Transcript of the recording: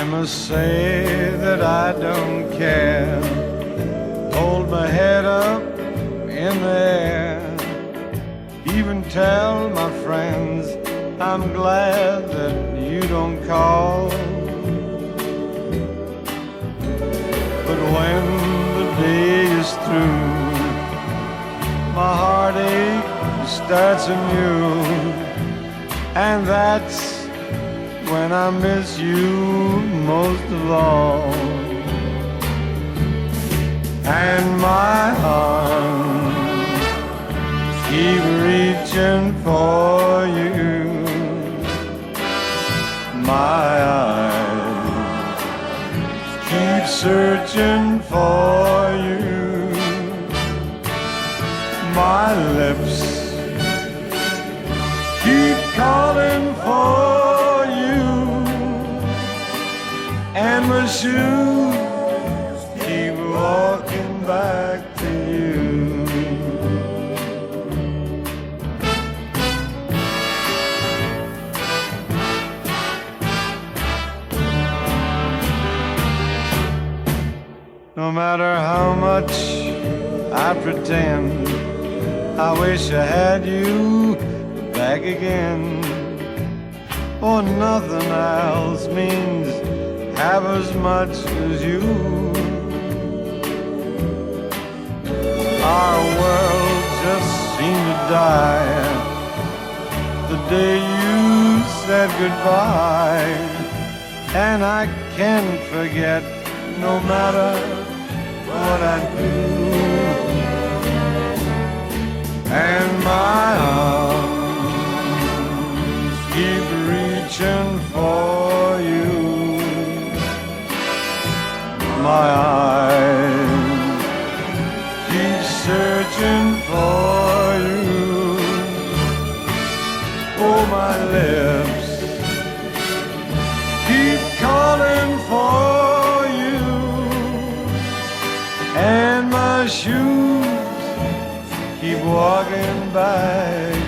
I must say that I don't care. Hold my head up in the air. Even tell my friends I'm glad that you don't call. But when the day is through, my heartache starts anew, and that's when I miss you most of all. And my arms keep reaching for you. My eyes keep searching for you. My lips keep calling for you, and my shoes keep walking back to you. No matter how much I pretend, I wish I had you back again. For nothing else means half as much as you. Our world just seemed to die the day you said goodbye, and I can't forget no matter what I do. And my arms keep reaching for you. My eyes keep searching for you. Oh, my lips keep calling for you, and my shoes keep walking by.